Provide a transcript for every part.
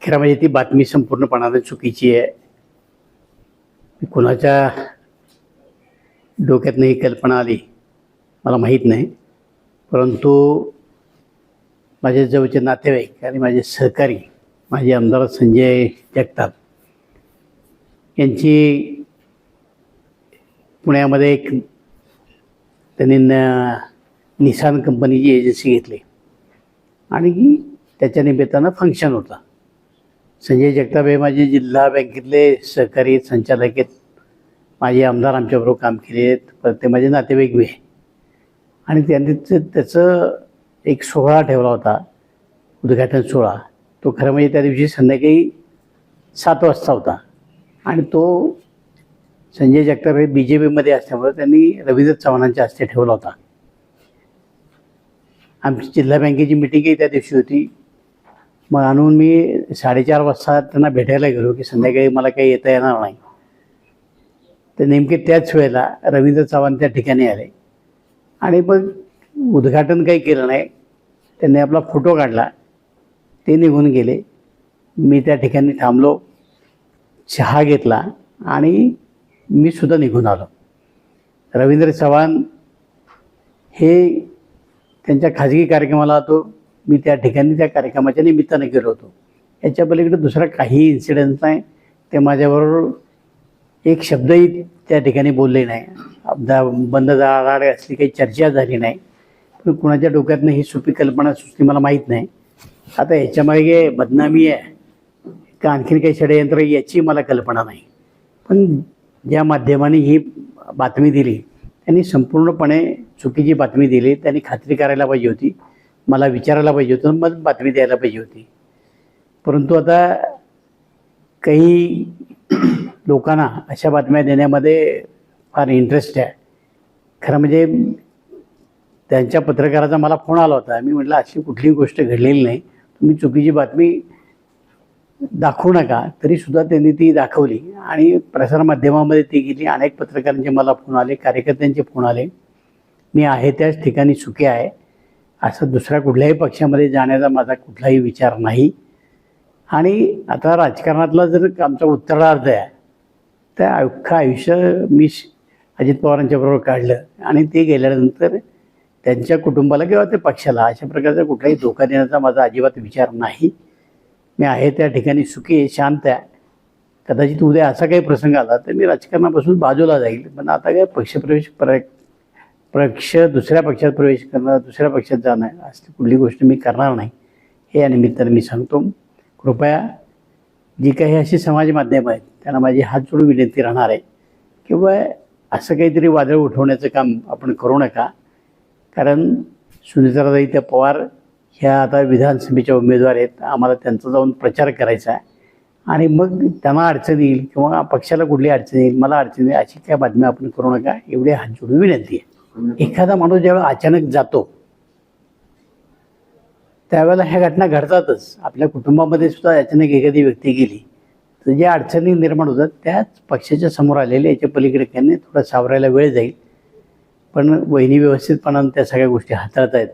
खरं म्हणजे ती बातमी संपूर्णपणाने चुकीची आहे. कुणाच्या डोक्यातनं ही कल्पना आली मला माहीत नाही, परंतु माझे जवळचे नातेवाईक आणि माझे सहकारी माझे आमदार संजय जगताप यांची पुण्यामध्ये एक त्यांनी निसान कंपनीची एजन्सी घेतली आणि त्याच्या निमित्तानं फंक्शन होता. संजय जगताप हे माझे जिल्हा बँकेतले सहकारी संचालक आहेत. माझे आमदार आमच्याबरोबर काम केले आहेत, परत ते माझे नातेवाईक बी आहे. आणि त्यांनी त्याचं एक सोहळा ठेवला होता, उद्घाटन सोहळा. तो खरं म्हणजे त्या दिवशी संध्याकाळी 7 वाजता होता. आणि तो संजय जगताप हे BJPमध्ये असल्यामुळे त्यांनी रवींद्र चव्हाणांच्या हस्ते ठेवला होता. आमची जिल्हा बँकेची मिटिंगही त्या दिवशी होती. मग आणून मी 4:30 वाजता त्यांना भेटायला गेलो की संध्याकाळी मला काही येता येणार नाही. तर नेमके त्याच वेळेला रवींद्र चव्हाण त्या ठिकाणी आले आणि मग उद्घाटन काही केलं नाही. त्यांनी आपला फोटो काढला, ते निघून गेले. मी त्या ठिकाणी थांबलो, चहा घेतला आणि मी सुद्धा निघून आलो. रवींद्र चव्हाण हे त्यांच्या खाजगी कार्यक्रमाला होतो, मी त्या ठिकाणी त्या कार्यक्रमाच्या निमित्ताने गेलो होतो. याच्या पलीकडे दुसरा काही इन्सिडेंट नाही. ते माझ्याबरोबर एक शब्दही त्या ठिकाणी बोलले नाही. बंद दाराआड असली काही चर्चा झाली नाही. पण कुणाच्या डोक्यातनं ही सोपी कल्पना सुचली मला माहीत नाही. आता याच्यामागे बदनामी आहे का आणखीन काही षडयंत्र याची मला कल्पना नाही. पण ज्या माध्यमांनी ही बातमी दिली त्यांनी संपूर्णपणे चुकीची बातमी दिली. त्यांनी खात्री करायला पाहिजे होती, मला विचारायला पाहिजे होतं, मग बातमी द्यायला पाहिजे होती. परंतु आता काही लोकांना अशा बातम्या देण्यामध्ये फार इंटरेस्ट आहे. खरं म्हणजे त्यांच्या पत्रकाराचा मला फोन आला होता. मी म्हटलं अशी कुठलीही गोष्ट घडलेली नाही, तुम्ही चुकीची बातमी दाखवू नका. तरीसुद्धा त्यांनी ती दाखवली आणि प्रसारमाध्यमामध्ये ती गेली. अनेक पत्रकारांचे मला फोन आले, कार्यकर्त्यांचे फोन आले. मी आहे त्याच ठिकाणी चुकी आहे, असं दुसऱ्या कुठल्याही पक्षामध्ये जाण्याचा माझा कुठलाही विचार नाही. आणि आता राजकारणातला जर आमचा उत्तरार्ध आहे तर अख्खं आयुष्य मी अजित पवारांच्याबरोबर काढलं आणि ते गेल्यानंतर त्यांच्या कुटुंबाला किंवा त्या पक्षाला अशा प्रकारचा कुठलाही धोका देण्याचा माझा अजिबात विचार नाही. मी आहे त्या ठिकाणी सुखी आहे, शांत आहे. कदाचित उद्या असा काही प्रसंग आला तर मी राजकारणापासून बाजूला जाईल. पण आता काय दुसऱ्या पक्षात प्रवेश करणं, दुसऱ्या पक्षात जाणं अशी कुठली गोष्ट मी करणार नाही, हे या निमित्ताने मी सांगतो. कृपया जी काही अशी समाज माध्यमं आहेत त्यांना माझी हात जोडून विनंती राहणार आहे किंवा असं काहीतरी वादळ उठवण्याचं काम आपण करू नका. कारण सुनीताताई त्या पवार ह्या आता विधानसभेच्या उमेदवार आहेत. आम्हाला त्यांचा जाऊन प्रचार करायचा आहे आणि मग त्यांना अडचण येईल किंवा पक्षाला कुठली अडचण येईल, मला अडचण येईल, अशी काय बातम्या आपण करू नका, एवढी हात जोडून विनंती आहे. एखादा माणूस ज्यावेळेला अचानक जातो त्यावेळेला ह्या घटना घडतातच. आपल्या कुटुंबामध्ये सुद्धा अचानक एखादी व्यक्ती गेली तर ज्या अडचणी निर्माण होतात त्याच पक्षाच्या समोर आलेल्या याच्या पलीकडे त्यांनी थोडा सावरायला वेळ जाईल. पण वहिनी व्यवस्थितपणाने त्या सगळ्या गोष्टी हाताळत आहेत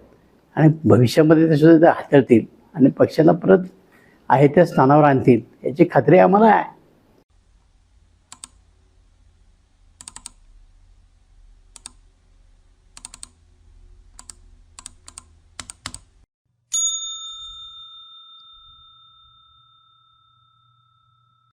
आणि भविष्यामध्ये ते सुद्धा हाताळतील आणि पक्षाला परत आहे त्या स्थानावर आणतील याची खात्री आम्हाला आहे.